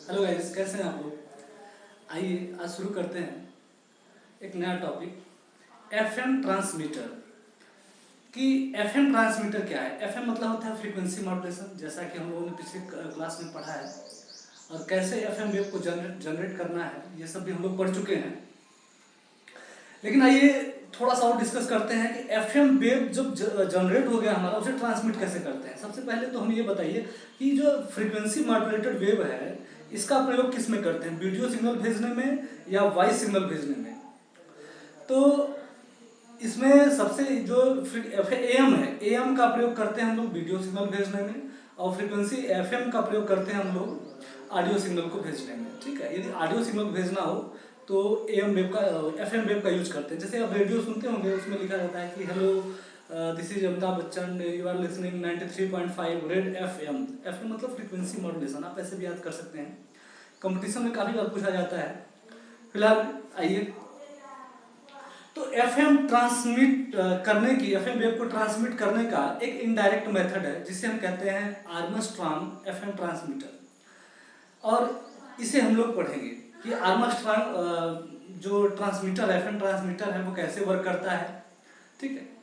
Hello guys, कैसे हैं आप लोग। आइए आज शुरू करते हैं एक नया टॉपिक एफएम ट्रांसमीटर। कि एफएम ट्रांसमीटर क्या है। एफएम मतलब होता है फ्रीक्वेंसी मॉड्यूलेशन, जैसा कि हम लोगों ने पिछले क्लास में पढ़ा है। और कैसे एफएम वेव को जनरेट करना है ये सब भी हम लोग पढ़ चुके हैं। लेकिन आइए थोड़ा सा और डिस्कस करते हैं कि एफएम वेव जब जनरेट हो गया हमारा, उसे ट्रांसमिट कैसे करते हैं। सबसे पहले तो हम ये बताइए कि जो फ्रीक्वेंसी मॉड्यूलेटेड वेव है इसका प्रयोग किस में करते हैं, वीडियो सिग्नल भेजने में या वॉइस सिग्नल भेजने में। तो इसमें सबसे जो एएम है, एएम का प्रयोग करते हैं हम लोग वीडियो सिग्नल भेजने में, और फ्रीक्वेंसी एफएम का प्रयोग करते हैं हम लोग ऑडियो सिग्नल को भेजने में। ठीक है, यदि ऑडियो सिग्नल भेजना हो तो एएम वेव का एफएम वेव का यूज करते हैं। जैसे आप रेडियो सुनते होंगे, उसमें लिखा रहता है कि hello this is Amitabh Bachchan, you are listening 93.5 red FM. FM मतलब फ्रीक्वेंसी मॉड्यूलेशन, आप ऐसे भी याद कर सकते हैं। कंपटीशन में काफ़ी बार पूछा जाता है। फिलहाल आइए, तो एफएम ट्रांसमिट करने की, एफएम वेव को ट्रांसमिट करने का एक इनडायरेक्ट मेथड है जिसे हम कहते हैं आर्मस्ट्रांग एफएम ट्रांसमीटर। और इसे हम लोग पढ़ेंगे कि आर्मस्ट्रांग जो ट्रांसमीटर एफएम ट्रांसमीटर है वो कैसे वर्क करता है। ठीक है,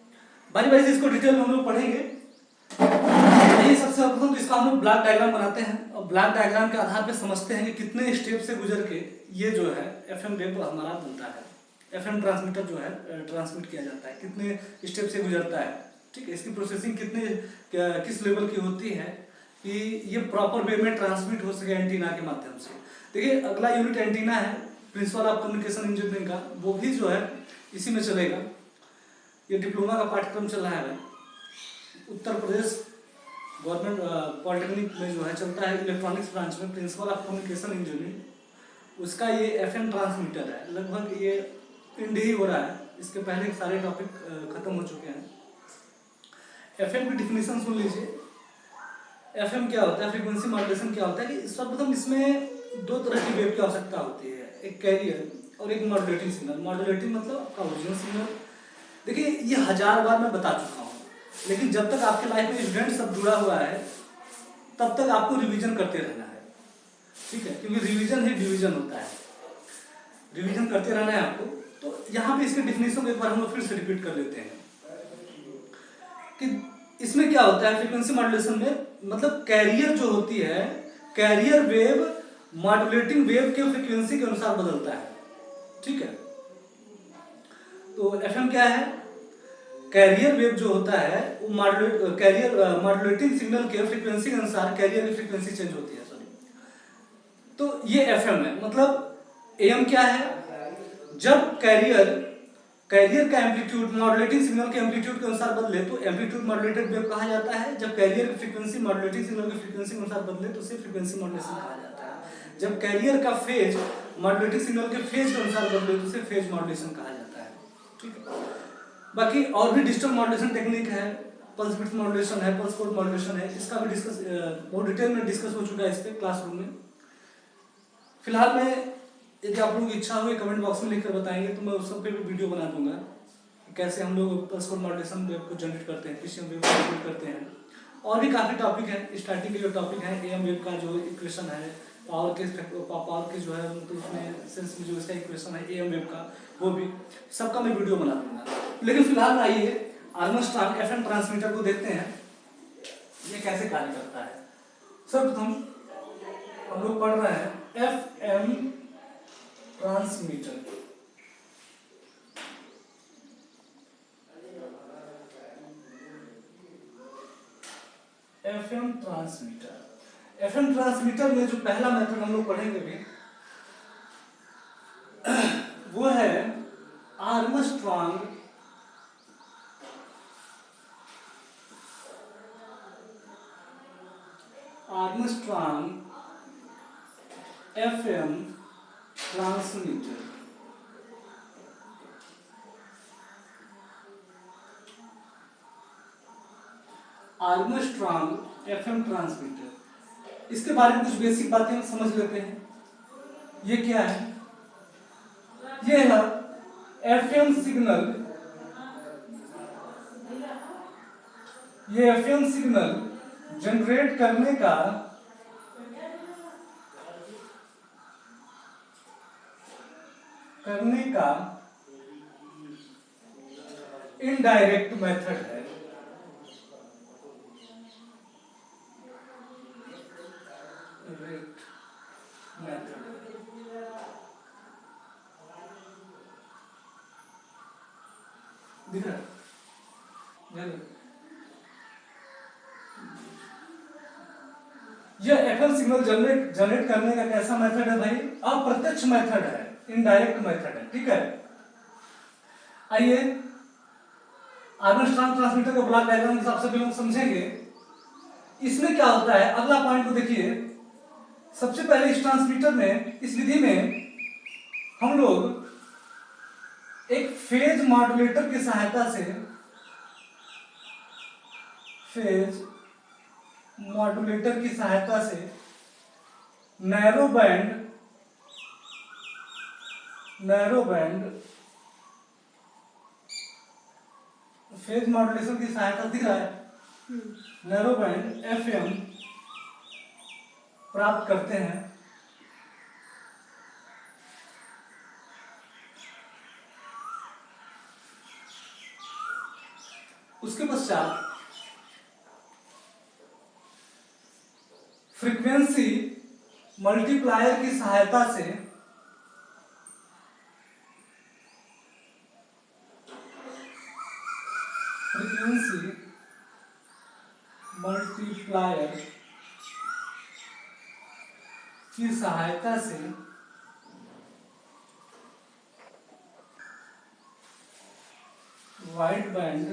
बारी बारी से इसको डिटेल में हम लोग पढ़ेंगे। ये सबसे प्रथम तो इसका हम लोग ब्लॉक डायग्राम बनाते हैं और ब्लॉक डायग्राम के आधार पर समझते हैं कि कितने स्टेप से गुजर के ये जो है एफएम वेव हमारा बनता है, एफएम ट्रांसमीटर जो है ट्रांसमिट किया जाता है, कितने स्टेप से गुजरता है। ठीक है, इसकी प्रोसेसिंग कितने किस लेवल की होती है कि ये प्रॉपर वे में ट्रांसमिट हो सके एंटीना के माध्यम से। देखिए, अगला यूनिट एंटीना है, प्रिंसिपल ऑफ कम्युनिकेशन इंजीनियरिंग का, वो भी जो है इसी में चलेगा। ये डिप्लोमा का पाठ्यक्रम चल रहा है उत्तर प्रदेश गवर्नमेंट पॉलिटेक्निक में जो है चलता है, इलेक्ट्रॉनिक्स ब्रांच में, प्रिंसिपल ऑफ कम्युनिकेशन इंजीनियरिंग। उसका ये एफएम ट्रांसमीटर है। लगभग ये एंड ही हो रहा है, इसके पहले सारे टॉपिक खत्म हो चुके हैं। एफएम की डिफिनीशन सुन लीजिए। एफएम क्या होता है, फ्रीक्वेंसी मॉड्यूलेशन क्या होता है कि सर्वप्रथम इसमें दो तरह की वेव की आवश्यकता होती है, एक कैरियर और एक मॉड्यूलेटिंग सिग्नल। मॉड्यूलेटिंग मतलब आपका ओरिजिनल सिग्नल। देखिए, ये 1000 बार मैं बता चुका हूँ, लेकिन जब तक आपके लाइफ में इवेंट सब जुड़ा हुआ है तब तक आपको रिवीजन करते रहना है। ठीक है, क्योंकि रिवीजन ही डिवीजन होता है, रिवीजन करते रहना है आपको। तो यहाँ पे इसके डिफिनेशन एक बार हम लोग फिर से रिपीट कर लेते हैं कि इसमें क्या होता है फ्रीक्वेंसी मॉड्यूलेशन में, मतलब कैरियर जो होती है, कैरियर वेव मॉड्यूलेटिंग वेव के फ्रीक्वेंसी के अनुसार बदलता है। ठीक है, तो एफएम क्या है, कैरियर वेव जो होता है वो मॉड्यूलेटिंग सिग्नल के फ्रीक्वेंसी के अनुसार कैरियर की फ्रीक्वेंसी चेंज होती है। सॉरी, तो ये एफएम है। मतलब एएम क्या है, जब कैरियर का एम्पलीट्यूड मॉड्यूलेटिंग सिग्नल के एम्पलीट्यूड के अनुसार बदले तो एम्पलीट्यूड मॉड्यूलेटेड वेव कहा जाता है। जब कैरियर की फ्रीक्वेंसी मॉड्यूलेटिंग सिग्नल की फ्रीक्वेंसी के अनुसार बदले तो उसे फ्रीक्वेंसी मॉड्यूलेशन कहा जाता है। जब कैरियर का फेज मॉड्यूलेटिंग सिग्नल के फेज के अनुसार बदले तो उसे फेज मॉड्यूलेशन कहा जाता है। ठीक है, बाकी और भी डिजिटल मॉड्यूलेशन टेक्निक है, पल्स विड्थ मॉड्यूलेशन है, पल्स कोड मॉड्यूलेशन है, इसका भी डिस्कस बहुत डिटेल में डिस्कस हो चुका है इस पर क्लासरूम में। फिलहाल मैं, यदि आप लोगों की इच्छा हुई कमेंट बॉक्स में लिखकर बताएंगे तो मैं उस सब पे भी वीडियो बना दूंगा, कैसे हम लोग पल्स कोड मॉड्यूलेशन वेव को जनरेट करते हैं, पीसीएम वेव को जनरेट करते हैं। और भी काफ़ी टॉपिक हैं। स्टार्टिंग के जो टॉपिक है एएम वेव का जो इक्वेशन है, पावर के जो है मतलब उसमें सेंस में जो इसका इक्वेशन है एएम वेव का, वो भी सबका मैं वीडियो बना दूंगा। लेकिन फिलहाल आइए आर्मस्ट्रांग एफएम ट्रांसमीटर को देखते हैं ये कैसे कार्य करता है। सर्वप्रथम हम लोग पढ़ रहे हैं FM transmitter. FM transmitter, FM transmitter में जो पहला मेथड हम लोग पढ़ेंगे भी वो है Armstrong FM transmitter. Armstrong FM transmitter, इसके बारे में कुछ बेसिक बातें समझ लेते हैं। ये क्या है, ये है एफएम सिग्नल, ये एफएम सिग्नल जनरेट करने का करने का इनडायरेक्ट मेथड है। मेथड दिख रहा है? यह एफएम सिग्नल जनरेट करने का कैसा मेथड है भाई? अप्रत्यक्ष मेथड है, इनडायरेक्ट मेथड है। ठीक है, आइए आर्मस्ट्रांग ट्रांसमीटर का ब्लॉक डायग्राम के हिसाब से भी लोग समझेंगे। इसमें क्या होता है, अगला पॉइंट को देखिए। सबसे पहले इस ट्रांसमीटर में, इस विधि में हम लोग एक फेज मॉड्यूलेटर की सहायता से, फेज मॉड्यूलेटर की सहायता से नैरो बैंड फेज मॉड्यूलेशन की सहायता, दिख रहा है, नैरो बैंड एफएम प्राप्त करते हैं। उसके पश्चात फ्रीक्वेंसी मल्टीप्लायर की सहायता से फ्रीक्वेंसी मल्टीप्लायर की सहायता से वाइड बैंड,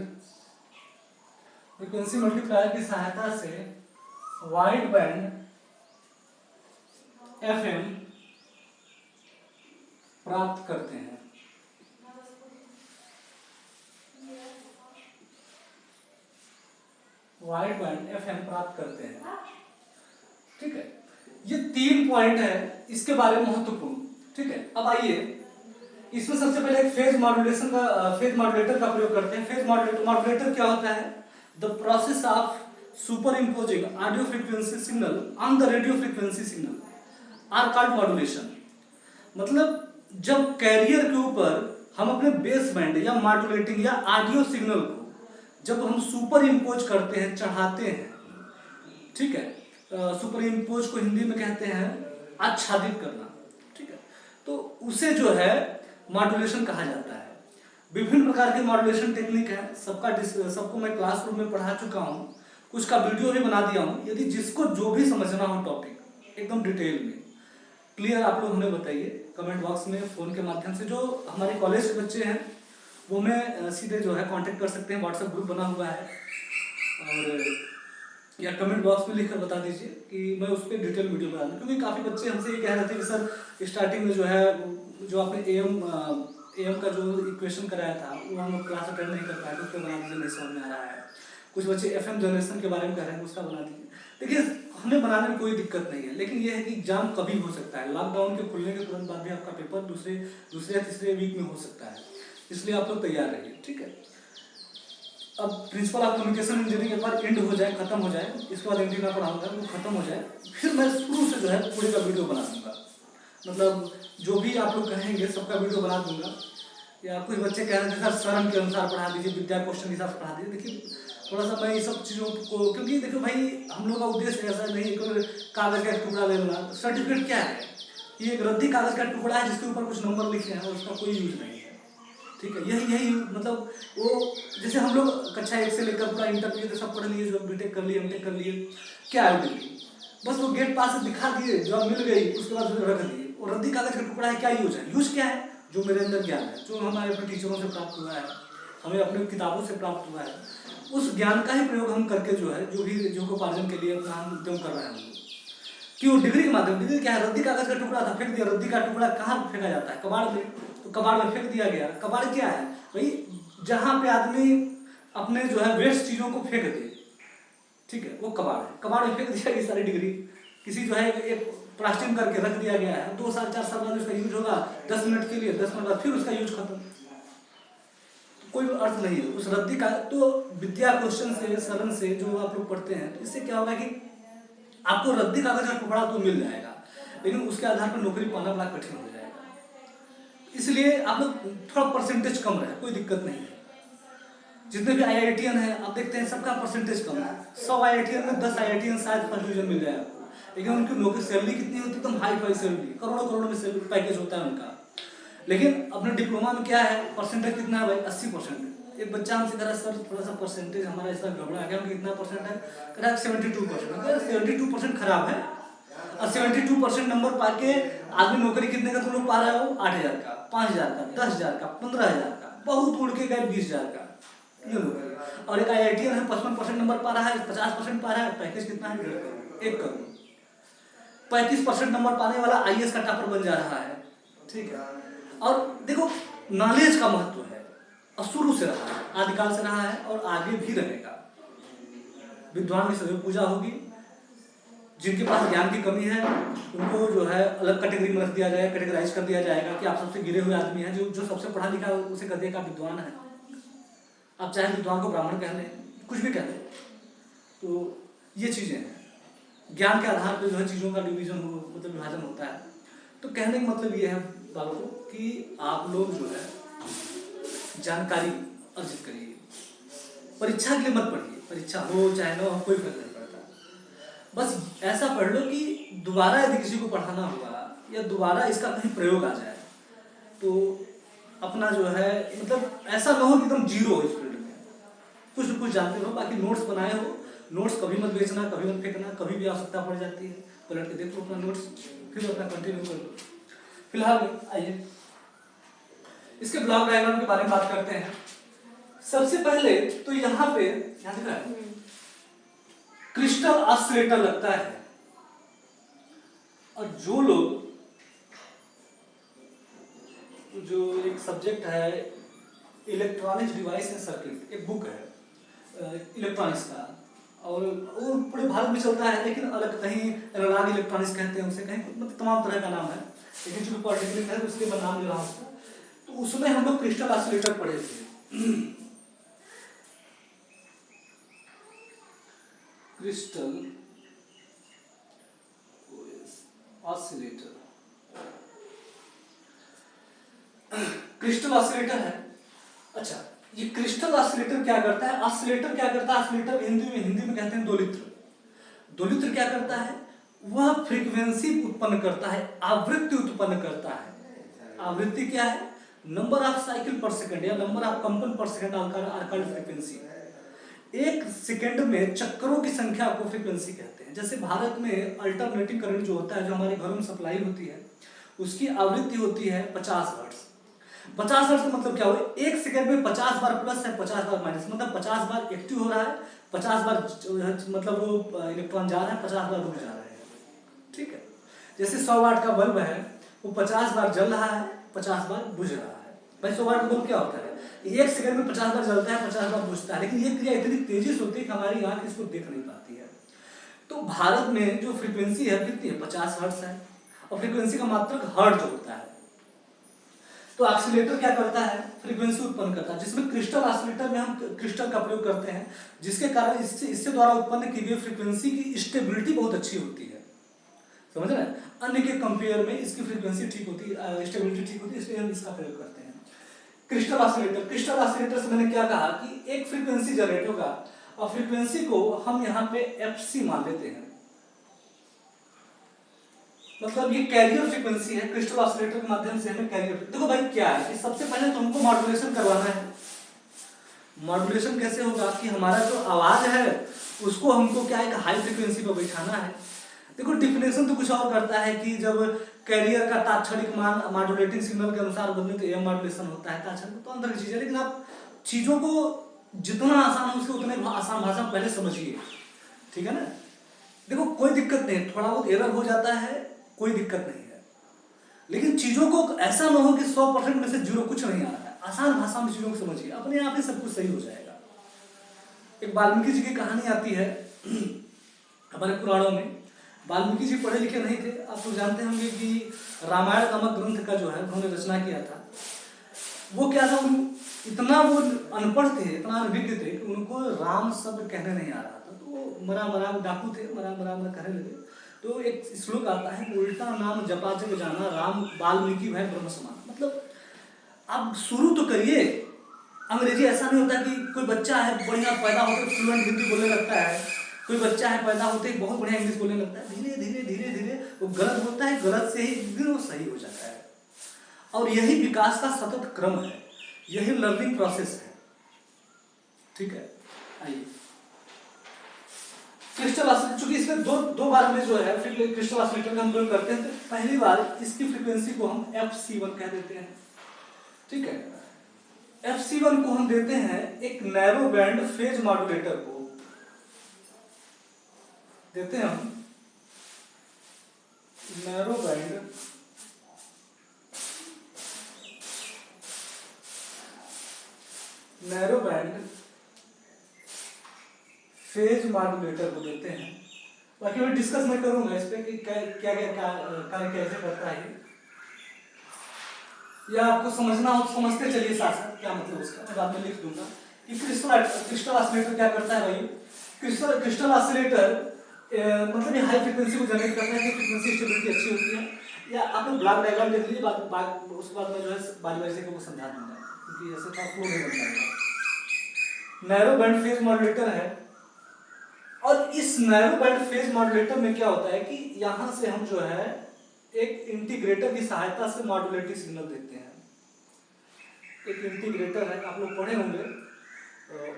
फ्रीक्वेंसी मल्टीप्लायर की सहायता से वाइड बैंड एफएम प्राप्त करते हैं। वाइड बैंड एफएम प्राप्त करते हैं। ठीक है, ये 3 पॉइंट है इसके बारे में महत्वपूर्ण। ठीक है, अब आइए इसमें सबसे पहले एक फेज मॉड्यूलेटर का प्रयोग करते हैं। फेज मॉड्यूलेटर क्या होता है? The process of superimposing audio frequency signal on the radio frequency signal are called modulation. मतलब जब कैरियर के ऊपर हम अपने बेस बैंड या मॉड्यूलेटिंग या ऑडियो सिग्नल को जब हम सुपर इम्पोज करते हैं, चढ़ाते हैं, ठीक है, सुपर इम्पोज को हिंदी में कहते हैं आच्छादित करना। ठीक है, तो उसे जो है मॉड्यूलेशन कहा जाता है। विभिन्न प्रकार के मॉड्यूलेशन टेक्निक है, सबको मैं क्लासरूम में पढ़ा चुका हूँ, कुछ का वीडियो भी बना दिया हूँ। यदि जिसको जो भी समझना हो टॉपिक एकदम डिटेल में क्लियर आप लोग हमें बताइए कमेंट बॉक्स में, फोन के माध्यम से। जो हमारे कॉलेज के बच्चे हैं वो हमें सीधे जो है कांटेक्ट कर सकते हैं, व्हाट्सएप ग्रुप बना हुआ है, और या कमेंट बॉक्स में लिखकर बता दीजिए कि मैं उस पर डिटेल वीडियो बना दूँ। क्योंकि काफ़ी बच्चे हमसे ये कह रहे थे कि सर स्टार्टिंग में जो है जो आपने एम का जो इक्वेशन कराया था वो हम लोग क्लास अटेंड नहीं कर पाए, तो उसको बना दीजिए, नहीं समझ में आ रहा है। कुछ बच्चे एफएम जनरेशन के बारे में कह रहे हैं, उसका बना दीजिए। देखिए हमें बनाने में कोई दिक्कत नहीं है, लेकिन यह है कि एग्जाम कभी हो सकता है। लॉकडाउन के खुलने के तुरंत बाद भी आपका पेपर दूसरे या तीसरे वीक में हो सकता है, इसलिए आप लोग तैयार रहिए। ठीक है, अब प्रिंसिपल ऑफ कम्युनिकेशन इंजीनियरिंग एक बार एंड हो जाए, खत्म हो जाए, इसके बाद एंटीना पढ़ाऊंगा, वो खत्म हो जाए, फिर मैं शुरू से जो है पूरे का वीडियो बना दूंगा। मतलब जो भी आप लोग कहेंगे सबका वीडियो बना दूंगा। या कुछ बच्चे कह रहे थे सर शर्म के अनुसार पढ़ा दीजिए, विद्या क्वेश्चन के हिसाब से पढ़ा दीजिए। देखिए थोड़ा सा मैं ये सब चीज़ों को, क्योंकि देखो भाई हम लोग का उद्देश्य ऐसा नहीं कि कागज़ का टुकड़ा ले लेना। सर्टिफिकेट क्या है? ये एक रद्दी कागज़ का टुकड़ा है जिसके ऊपर कुछ नंबर लिखे हैं और उसका कोई यूज नहीं है। ठीक है, यही मतलब वो जैसे हम लोग कक्षा 1 से लेकर पूरा इंटर तो सब पढ़ लिए, जो बीटेक कर लिए, एमटेक कर लिए, क्या है डिग्री? बस वो गेट पास से दिखा दिए, जॉब मिल गई, उसके बाद रख दिए। और रद्दी कागज का टुकड़ा है, क्या यूज है? यूज क्या है? जो मेरे अंदर ज्ञान है, जो हमारे अपने टीचरों से प्राप्त हुआ है, हमें अपने किताबों से प्राप्त हुआ है, उस ज्ञान का ही प्रयोग हम करके जो है जो भी जीविकोपार्जन के लिए अपना हम उद्यम कर रहे हैं। कि वो डिग्री के माध्यम, डिग्री क्या है? रद्दी कागज का टुकड़ा था, फेंक दिया। रद्दी का टुकड़ा कहाँ फेंका जाता है? कबाड़ में। तो कबाड़ में फेंक दिया गया। कबाड़ क्या है भाई? जहाँ पे आदमी अपने जो है वेस्ट चीज़ों को फेंक दे, ठीक है, वो कबाड़ है। कबाड़ में फेंक दिया गया सारी डिग्री। किसी जो है एक प्लास्टिक करके रख दिया गया है, 2 साल 4 साल बाद उसका यूज होगा, 10 मिनट के लिए, 10 मिनट बाद फिर उसका यूज खत्म। कोई अर्थ नहीं है उस रद्दी का। तो विद्या क्वेश्चन से, शरण से जो आप लोग पढ़ते हैं, तो इससे क्या होगा कि आपको रद्दी कागज का टुकड़ा तो मिल जाएगा, लेकिन उसके आधार पर नौकरी पाना बड़ा कठिन हो जाएगा। इसलिए आप लोग थोड़ा परसेंटेज कम रहे, कोई दिक्कत नहीं है। जितने भी IITian हैं आप देखते हैं सबका परसेंटेज कम है। 100 IITian में 10 IITian शायद फर्स्ट डिवीजन मिल जाए आपको, लेकिन उनकी नौकरी सैलरी कितनी होती है, एकदम हाई फाई सैलरी, करोड़ों करोड़ों में सैलरी पैकेज होता है उनका। लेकिन अपने डिप्लोमा में क्या है, परसेंटेज कितना है भाई, 80%। एक बच्चा हमसे कह रहा सर थोड़ा सा परसेंटेज हमारा इस बार गड़बड़ा गया, कितना परसेंट है, कह रहा 72%। 72% खराब है, और 72% नंबर पा के आदमी नौकरी कितने का तुम लोग पा रहे हो, 8,000 का, 5,000 का, 10,000 का, 15,000 का, बहुत उड़ के गए 20,000 का ये नौकरी। और एक IITian है 55% नंबर पा रहा है, 50% पा रहा है, पैकेज कितना है, 1.5 करोड़, 1 करोड़। 35% नंबर पाने वाला IAS का टॉपर बन जा रहा है, ठीक है। और देखो नॉलेज का महत्व है, और शुरू से रहा है, आदिकाल से रहा है और आगे भी रहेगा। विद्वान की सदैव पूजा होगी, जिनके पास ज्ञान की कमी है उनको जो है अलग कैटेगरी में रख दिया जाएगा, कैटेगराइज कर दिया जाएगा कि आप सबसे गिरे हुए आदमी हैं। जो सबसे पढ़ा लिखा है उसे कह दिया कि आप विद्वान है। आप चाहे विद्वान को ब्राह्मण कह लें, कुछ भी कह लें, तो ये चीज़ें हैं। ज्ञान के आधार पर जो है चीज़ों का डिवीजन हो, मतलब विभाजन होता है। तो कहने का मतलब ये है बालकों कि आप लोग जो है जानकारी अर्जित करिए, परीक्षा के लिए मत पढ़िए, परीक्षा हो चाहे ना हो कोई फर्क नहीं पड़ता। बस ऐसा पढ़ लो कि दोबारा यदि किसी को पढ़ाना हुआ या दोबारा इसका कहीं प्रयोग आ जाए तो अपना जो है मतलब ऐसा ना हो कि एकदम जीरो हो इस फील्ड में, कुछ न कुछ जानते हो। बाकी नोट्स बनाए हो, नोट्स कभी मत बेचना, कभी मत फेंकना, कभी भी आवश्यकता पड़ जाती है पलट के देख लो अपना नोट्स, फिर अपना कंटिन्यू कर लो। फिलहाल आइए इसके ब्लॉक डायग्राम के बारे में बात करते हैं। सबसे पहले तो यहाँ पे यहाँ दिखा है क्रिस्टल ऑसिलेटर लगता है, और जो लोग जो एक सब्जेक्ट है इलेक्ट्रॉनिक्स डिवाइस एंड सर्किट, एक बुक है इलेक्ट्रॉनिक्स का, और वो पूरे भारत में चलता है, लेकिन अलग कहीं एनालॉग इलेक्ट्रॉनिक्स कहते हैं उसे, कहीं मतलब तमाम तरह का नाम है, लेकिन जो पर्टिकुलर है उसके मैं नाम ले रहा हूँ। तो उसमें हम लोग क्रिस्टल ऑसिलेटर पढ़े थे। क्रिस्टल ऑसिलेटर, क्रिस्टल ऑसिलेटर है। अच्छा, ये क्रिस्टल ऑसिलेटर क्या करता है, ऑसिलेटर क्या करता है, ऑसिलेटर हिंदी में कहते हैं दोलित्र। दोलित्र क्या करता है, वह फ्रीक्वेंसी उत्पन्न करता है, आवृत्ति उत्पन्न करता है। आवृत्ति क्या है, नंबर ऑफ साइकिल पर सेकंड या नंबर ऑफ कंपन पर सेकंड आर कॉल्ड फ्रीक्वेंसी। एक सेकंड में चक्करों की संख्या को फ्रीक्वेंसी कहते हैं। जैसे भारत में अल्टरनेटिंग करंट जो होता है, जो हमारे घरों में सप्लाई होती है, उसकी आवृत्ति होती है 50 हर्ट्ज। 50 हर्ट्ज का मतलब क्या हुआ, एक सेकंड में 50 बार प्लस है 50 बार माइनस, मतलब 50 बार एक्टिव हो रहा है, 50 बार मतलब वो इलेक्ट्रॉन जा रहा है, 50 बार रुक जा रहा है, ठीक है। जैसे 100 वाट का बल्ब है, वो 50 बार जल रहा है, 50 बार बुझ रहा है। भाई 100 वाट का बल्ब क्या होता है, एक सेकंड में 50 बार जलता है, 50 बार बुझता है, लेकिन ये क्रिया इतनी तेजी से होती है कि हमारी आंख इसको देख नहीं पाती है। तो भारत में जो फ्रीक्वेंसी है कितनी है, 50 हर्ट्ज है, और फ्रीक्वेंसी का मात्रक हर्ट्ज होता है। तो ऑसिलेटर क्या करता है, फ्रीक्वेंसी उत्पन्न करता है, जिसमें क्रिस्टल ऑसिलेटर में हम क्रिस्टल का प्रयोग करते हैं, जिसके कारण इससे द्वारा उत्पन्न की गई फ्रीक्वेंसी की स्टेबिलिटी बहुत अच्छी होती है, समझ रहे हैं। अन्य के कंपेयर में इसकी फ्रीक्वेंसी ठीक होती है, स्टेबिलिटी ठीक होती है, इसलिए हम इसका प्रयोग करते हैं। क्रिस्टल ऑसिलेटर, क्रिस्टल ऑसिलेटर से मैंने क्या कहा कि एक फ्रीक्वेंसी जनरेट होगा, और फ्रीक्वेंसी को हम यहाँ पे FC मान लेते हैं, मतलब ये कैरियर फ्रीक्वेंसी है। क्रिस्टल ऑसिलेटर के माध्यम से हमें कैरियर, देखो भाई क्या है, सबसे पहले तो हमको मॉड्यूलेशन करवाना है। मॉड्यूलेशन कैसे होगा कि हमारा जो आवाज है उसको हमको क्या है, हाई फ्रीक्वेंसी पर बैठाना है। देखो डिफिनेशन तो कुछ और करता है कि जब कैरियर का तात्क्षणिक मान मॉड्यूलेटिंग सिग्नल के अनुसार बदले तो AM मॉड्यूलेशन होता है, तात्क्षणिक तो अंदर की चीज है। लेकिन आप चीजों को जितना आसान हो उसके उतने आसान भाषा पहले समझिए, ठीक है ना। देखो कोई दिक्कत नहीं, थोड़ा बहुत एरर हो जाता है, कोई दिक्कत नहीं है, लेकिन चीजों को ऐसा ना हो कि 100% में से जीरो कुछ नहीं आ रहा है। आसान भाषा में चीजों को समझिए, अपने आप ही सब कुछ सही हो जाएगा। एक वाल्मीकि जी की कहानी आती है हमारे पुराणों में। वाल्मीकि जी पढ़े लिखे नहीं थे, आप तो जानते होंगे कि रामायण नामक ग्रंथ का जो है उन्होंने रचना किया था। वो क्या था, इतना वो अनपढ़ थे, इतना अनभिज्ञ थे कि उनको राम शब्द कहने नहीं आ रहा था। तो मरा मरा डाकू थे, मरा मरा मरा कहने लगे। तो एक श्लोक आता है, उल्टा नाम जपा जग जाना, राम वाल्मीकि भय ब्रह्म समान। मतलब आप शुरू तो करिए। अंग्रेजी ऐसा नहीं होता कि कोई बच्चा है बढ़िया पैदा होकर फ्लुएंट हिंदी बोलने लगता है, कोई बच्चा है पैदा होते ही बहुत बढ़िया इंग्लिश बोलने लगता है। धीरे धीरे धीरे धीरे वो गलत बोलता है, गलत से ही एक दिन वो सही हो जाता है। और यही विकास का सतत क्रम है, यही लर्निंग प्रोसेस है। ठीक है, आइए क्रिस्टल ऑसिलेटर, चूंकि इसमें दो बार में जो है फिर क्रिस्टल ऑसिलेटर का हम लोग करते हैं, तो पहली बार इसकी फ्रीक्वेंसी को हम FC1 कह देते हैं। ठीक है, FC1 को हम देते हैं एक नैरो बैंड फेज मॉड्यूलेटर को देते हैं हम नैरो बैंड फेज मॉड्यूलेटर को देते हैं। बाकी मैं डिस्कस मैं करूंगा इस पे कि क्या क्या कार्य कैसे करता है, या आपको समझना हो तो समझते चलिए साथ साथ क्या मतलब उसका, मैं बाद में लिख दूंगा कि क्रिस्टल ऑसिलेटर क्या करता है भाई। क्रिस्टल ऑसिलेटर मतलब ये हाई फ्रीक्वेंसी को जनरेट करता है कि फ्रीक्वेंसी स्टेबिलिटी अच्छी होती है। या आप लोग ब्लॉक डायग्राम देख लीजिए, उसके बाद मैं जो है बारी बारी से समझा दूंगा, क्योंकि ऐसे था फ्लो नहीं बन पाएगा। नैरो बैंड फेज मॉड्यूलेटर है, और इस नैरो बैंड फेज मॉड्यूलेटर में क्या होता है कि यहां से हम जो है एक इंटीग्रेटर की सहायता से मॉड्यूलेटिंग सिग्नल देते हैं। एक इंटीग्रेटर है, आप लोग पढ़े होंगे,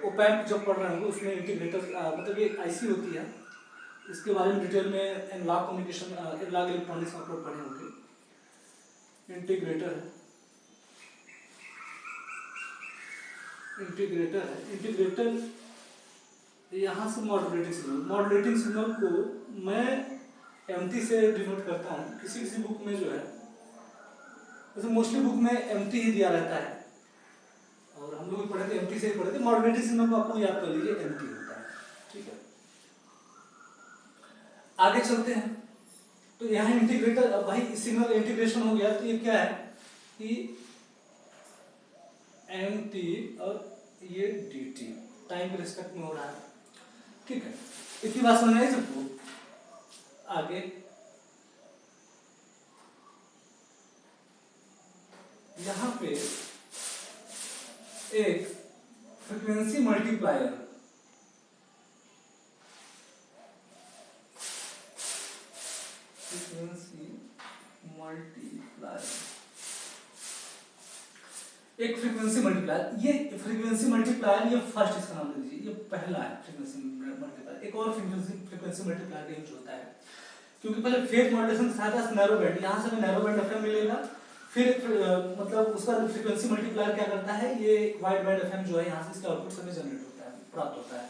ओपैम्प जब पढ़ रहे होंगे उसमें इंटीग्रेटर मतलब ये IC होती है। इसके बारे में डिटेल में एनालॉग कम्युनिकेशन, एनालॉग इलेक्ट्रॉनिक्स आप लोग पढ़े होंगे। इंटीग्रेटर यहाँ से मॉड्यूलेटिंग सिग्नल को मैं MT से डिनोट करता हूँ। किसी बुक में जो है, वैसे मोस्टली बुक में MT ही दिया रहता है, और हम लोग पढ़े थे MT से ही पढ़े थे। मॉड्यूलेटिंग सिग्नल को आपको याद कर लीजिए, MT होता है। ठीक है, आगे चलते हैं। तो यहाँ इंटीग्रेटर, भाई सिग्नल इंटीग्रेशन हो गया, तो ये क्या है कि MT और ये DT टाइम के रिस्पेक्ट में हो रहा है। ठीक है, इतनी बात समझ आई सबको। आगे यहाँ पे एक फ्रीक्वेंसी मल्टीप्लायर ये फ्रीक्वेंसी मल्टीप्लायर, ये फर्स्ट इसका नाम लीजिए, ये पहला है फ्रीक्वेंसी मल्टीप्लायर। एक और फ्रीक्वेंसी मल्टीप्लायर का यूज होता है, क्योंकि पहले फेज मॉड्यूलेशन के साथ नैरो बैंड, यहाँ से नैरो बैंड FM मिलेगा, फिर मतलब उसका फ्रीक्वेंसी मल्टीप्लायर क्या करता है, ये वाइड बैंड FM जो है यहाँ से इसका आउटपुट समय जनरेट होता है, प्राप्त होता है।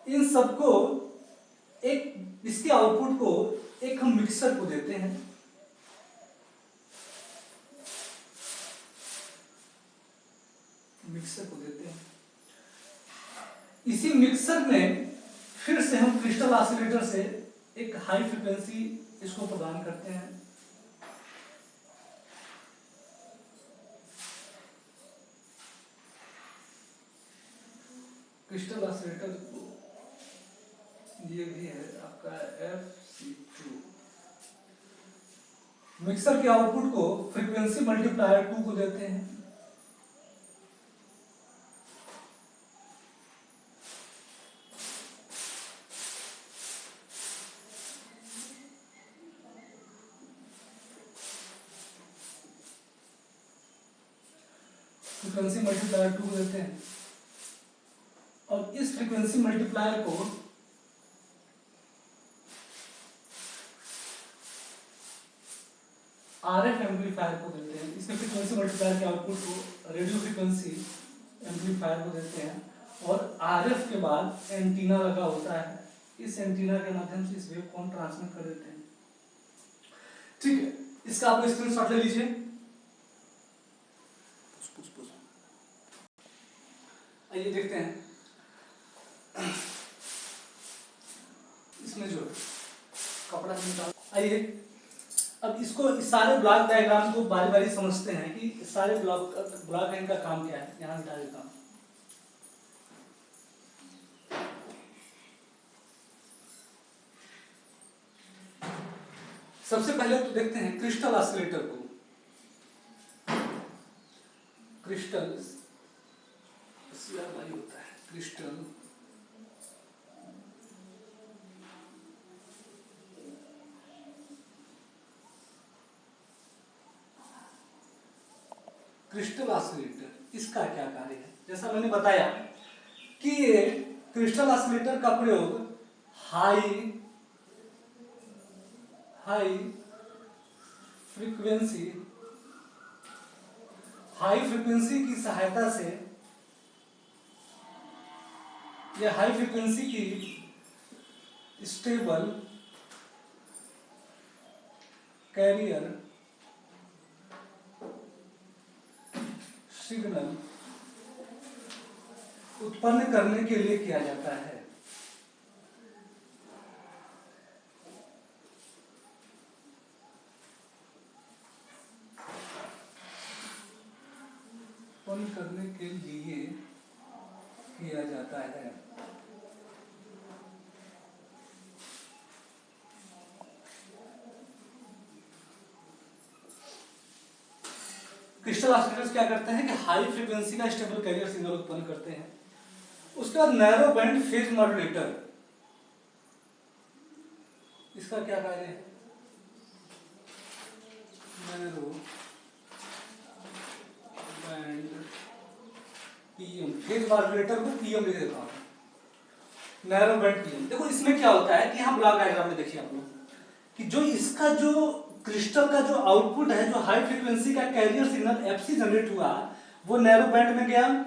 इन सबको इसके आउटपुट को एक हम मिक्सर को देते हैं। इसी मिक्सर में फिर से हम क्रिस्टल ऑसिलेटर से एक हाई फ्रीक्वेंसी इसको प्रदान करते हैं। क्रिस्टल ऑसिलेटर को ये भी है आपका FC2। मिक्सर के आउटपुट को फ्रीक्वेंसी मल्टीप्लायर 2 को देते हैं। फ्रीक्वेंसी मल्टीप्लायर 2 को देते हैं, और इस फ्रीक्वेंसी मल्टीप्लायर को RF एम्पलीफायर को देते हैं। इसके फ्रीक्वेंसी मल्टीप्लायर के आउटपुट को रेडियो फ्रीक्वेंसी एम्पलीफायर को देते हैं, और RF के बाद एंटीना लगा होता है, इस एंटीना के माध्यम से इस वेव को हम ट्रांसमिट कर देते हैं। ठीक है, इसका आप स्क्रीनशॉट ले लीजिए। आइए देखते हैं इसमें जो कपड़ा निकाल। आइए अब इसको, इस सारे ब्लॉक डायग्राम को बारी बारी समझते हैं कि सारे ब्लॉक है, इनका काम क्या है। यहाँ हटा देता हूँ। सबसे पहले तो देखते हैं क्रिस्टल ऑसिलेटर को। क्रिस्टल CRY होता है, क्रिस्टल क्रिस्टल ऑसिलेटर। इसका क्या कार्य है? जैसा मैंने बताया कि क्रिस्टल ऑसिलेटर का प्रयोग हाई फ्रीक्वेंसी की सहायता से या हाई फ्रीक्वेंसी की स्टेबल कैरियर सिग्नल उत्पन्न करने के लिए किया जाता है। उत्पन्न करने के लिए किया जाता है। क्रिस्टल ऑसिलेटर्स क्या करते हैं कि हाई फ्रीक्वेंसी का स्टेबल कैरियर सिग्नल उत्पन्न करते हैं। उसके बाद नैरो बैंड फेज मॉड्यूलेटर, इसका क्या कार्य है? Narrow band PM, phase modulator को पीएम लिख देता हूं, नैरो बैंड पीएम। देखो इसमें क्या होता है कि यहाँ ब्लॉक डायग्राम में देखिए आप लोग कि जो इसका जो क्रिस्टल का जो आउटपुट है, जो हाई फ्रीक्वेंसी का कैरियर सिग्नल एफसी जनरेट हुआ, वो नैरो बैंड में गया,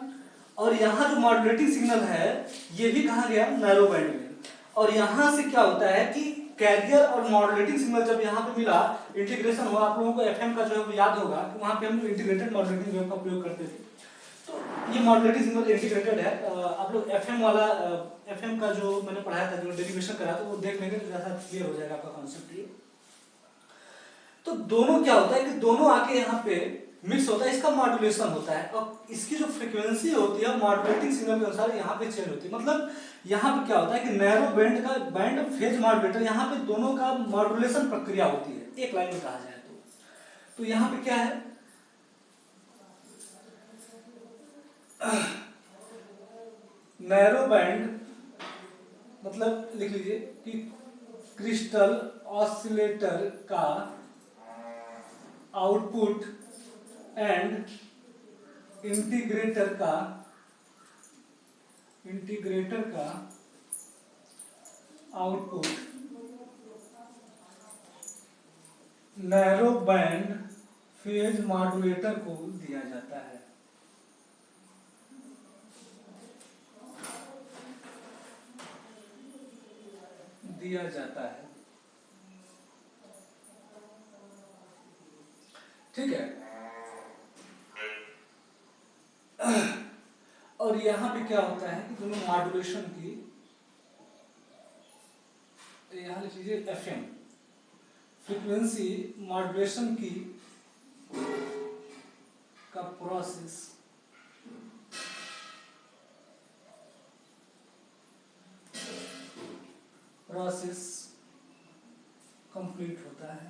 और यहाँ जो मॉड्यूलेटिंग सिग्नल है ये भी कहाँ गया? नैरो बैंड में। और यहाँ से क्या होता है कि कैरियर और मॉड्यूलेटिंग सिग्नल जब यहाँ पे मिला, इंटीग्रेशन हुआ। आप लोगों को एफएम का जो है याद होगा कि वहाँ पे हम इंटीग्रेटेड मॉड्यूलेटिंग वेव का उपयोग करते थे। तो ये मॉड्यूलेटिंग सिग्नल इंटीग्रेटेड है। आप लोग एफएम वाला एफएम का जो मैंने पढ़ाया था, जो डेरिवेशन कराया था, वो देख लेंगे तो ज़्यादा क्लियर हो जाएगा आपका कॉन्सेप्ट ये। तो दोनों क्या होता है कि दोनों आके यहाँ पे मिक्स होता है, इसका मॉड्यूलेशन होता है, और इसकी जो फ्रीक्वेंसी होती है मॉड्यूलेटिंग सिग्नल के अनुसार यहाँ पे चेंज होती है। मतलब यहाँ पे क्या होता है कि नैरो बैंड का बैंड फेज मॉड्यूलेटर, यहाँ पे दोनों का मॉड्यूलेशन प्रक्रिया होती है, एक लाइन में कहा जाए तो यहाँ पे क्या है, नैरो बैंड मतलब लिख लीजिए कि क्रिस्टल ऑसिलेटर का आउटपुट एंड इंटीग्रेटर का output narrow band phase modulator को दिया जाता है। ठीक है। और यहां पे क्या होता है कि दोनों मॉड्यूलेशन की, यहां लिख लीजिए एफएम, फ्रीक्वेंसी मॉड्यूलेशन की का प्रोसेस कंप्लीट होता है।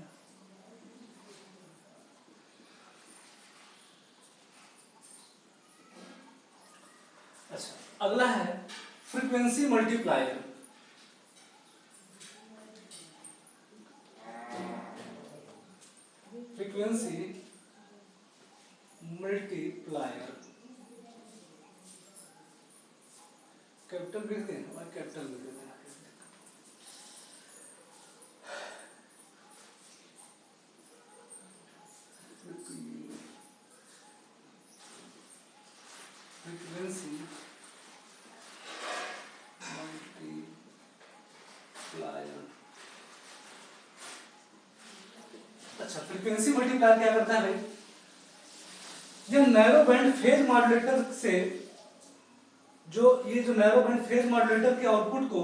अच्छा, अगला है frequency multiplier. Frequency multiplier capital लिख दें, हमारे कैपिटल लिख दें। Frequency multiplier. अच्छा, फ्रीक्वेंसी मल्टीप्लायर क्या करता है भाई? जब नैरो बैंड फेज मॉड्यूलेटर से ये जो नैरो बैंड फेज मॉड्यूलेटर के आउटपुट को,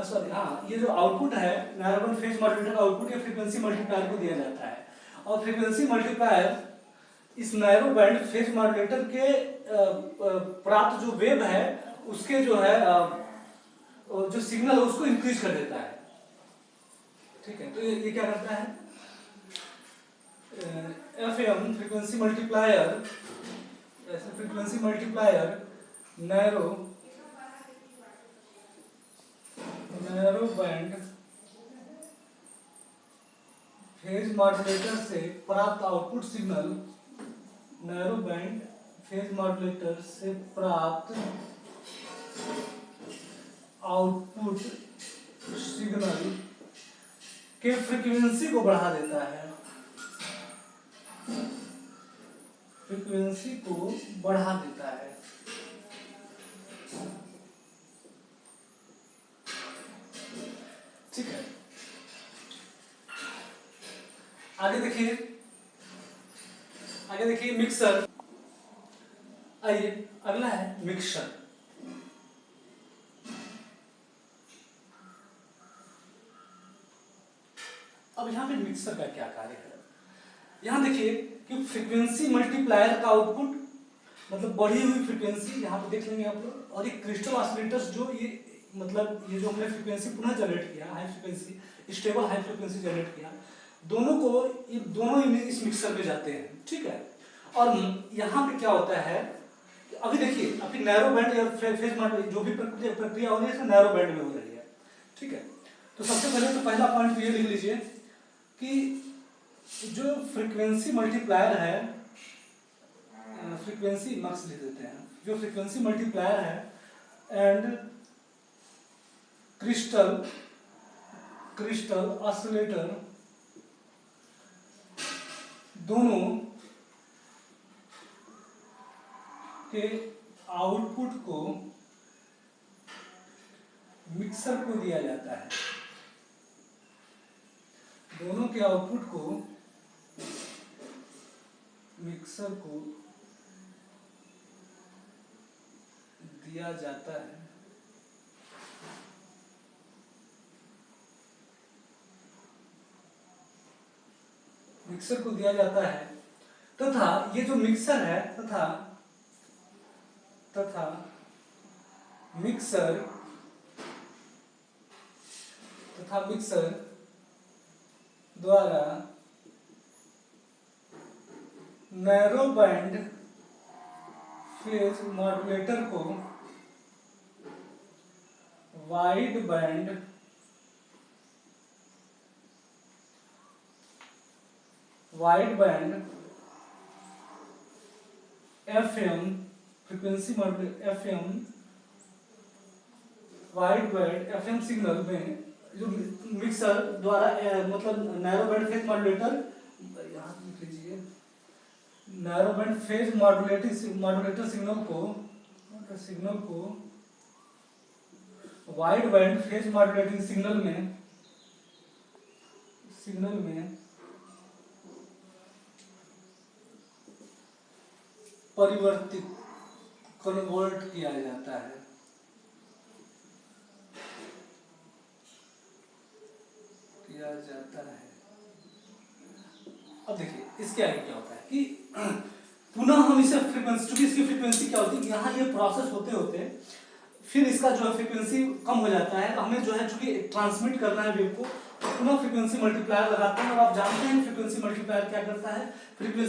सॉरी हाँ, ये जो आउटपुट है नैरो बैंड फेज मॉड्यूलेटर का आउटपुट ये फ्रीक्वेंसी मल्टीप्लायर को दिया जाता है। और फ्रीक्वेंसी मल्टीप्लायर इस नैरो बैंड फेज मॉड्यूलेटर के प्राप्त जो वेव है उसके जो है जो सिग्नल है उसको इंक्रीज कर देता है। ठीक है, तो ये क्या करता है? एफएम फ्रीक्वेंसी मल्टीप्लायर ऐसे frequency multiplier narrow band phase modulator से प्राप्त output signal, narrow band phase modulator से प्राप्त आउटपुट सिग्नल के फ्रीक्वेंसी को बढ़ा देता है, फ्रीक्वेंसी को बढ़ा देता है। ठीक है, आगे देखिए मिक्सर। आइए अगला है मिक्सर। अब यहाँ पे मिक्सर का क्या कार्य है, यहाँ देखिए कि फ्रीक्वेंसी मल्टीप्लायर का आउटपुट मतलब बढ़ी हुई फ्रीक्वेंसी यहाँ पे देख लेंगे आप लोग, और एक क्रिस्टल ऑसिलेटर्स जो ये मतलब ये जो हमने फ्रीक्वेंसी पुनः जनरेट किया, high frequency stable high frequency generate किया, दोनों को ये दोनों इस मिक्सर में जाते हैं। ठीक है, और यहाँ पे क्या होता है, अभी देखिए अभी नैरो बैंड या फेज मॉडल जो भी प्रक्रिया हो रही है नैरो बैंड में हो रही है। ठीक है, तो सबसे पहले तो पहला पॉइंट ये लिख लीजिए कि जो फ्रीक्वेंसी मल्टीप्लायर है, फ्रीक्वेंसी मक्स लिख देते हैं, जो फ्रीक्वेंसी मल्टीप्लायर है एंड क्रिस्टल ऑसिलेटर दोनों के आउटपुट को मिक्सर को दिया जाता है, दोनों के आउटपुट को मिक्सर को दिया जाता है। मिक्सर को दिया जाता है तथा ये जो मिक्सर है तथा मिक्सर द्वारा नैरो बैंड फेज मॉड्यूलेटर को wide band FM frequency modulator FM wide band FM signal में जो मिक्सर द्वारा मतलब नैरो बैंड फेज मॉड्यूलेटर, यहाँ लिख लीजिए, narrow band phase modulator signal को wide band phase modulating signal में परिवर्तित कन्वर्ट किया जाता है। अब देखिए इसके आगे क्या होता है कि पुनः हम इसे फ्रीक्वेंसी, चूंकि इसकी फ्रीक्वेंसी क्या होती है, यहाँ ये प्रोसेस होते होते फिर इसका जो है फ्रीक्वेंसी कम हो जाता है, हमें जो है चूंकि ट्रांसमिट करना है वेव को, तो पुनः फ्रीक्वेंसी मल्टीप्लायर लगाते हैं, और आप जानते हैं फ्रीक्वेंसी मल्टीप्लायर क्या करता है,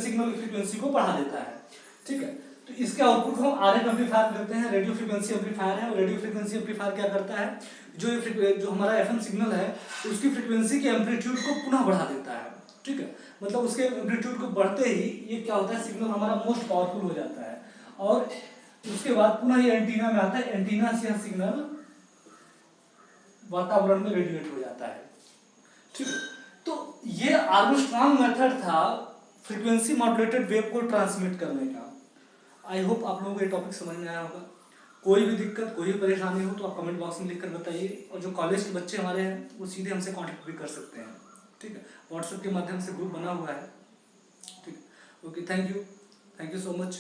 सिग्नल की फ्रीक्वेंसी को बढ़ा देता है। ठीक है, तो इसके आउटपुट को हम RF एम्पलीफायर करते हैं, रेडियो फ्रीक्वेंसी एम्पलीफायर है, और रेडियो फ्रीक्वेंसी एम्पलीफायर क्या करता है, जो हमारा FM सिग्नल है उसकी फ्रीक्वेंसी के एम्पलीट्यूड को पुनः बढ़ा देता है। ठीक है, मतलब उसके एम्पलीट्यूड को बढ़ते ही ये क्या होता है, सिग्नल हमारा मोस्ट पावरफुल हो जाता है, और उसके बाद पुनः ये एंटीना में आता है, एंटीना से यह सिग्नल वातावरण में रेडिएट हो जाता है। ठीक है, तो ये आर्मस्ट्रांग मेथड था फ्रीक्वेंसी मॉड्यूलेटेड वेव को ट्रांसमिट करने का। आई होप आप लोगों को ये टॉपिक समझ में आया होगा। कोई भी दिक्कत, कोई भी परेशानी हो तो आप कमेंट बॉक्स में लिखकर बताइए, और जो कॉलेज के बच्चे हमारे हैं वो सीधे हमसे कांटेक्ट भी कर सकते हैं। ठीक है, व्हाट्सएप के माध्यम से ग्रुप बना हुआ है। ठीक, okay, thank you so much.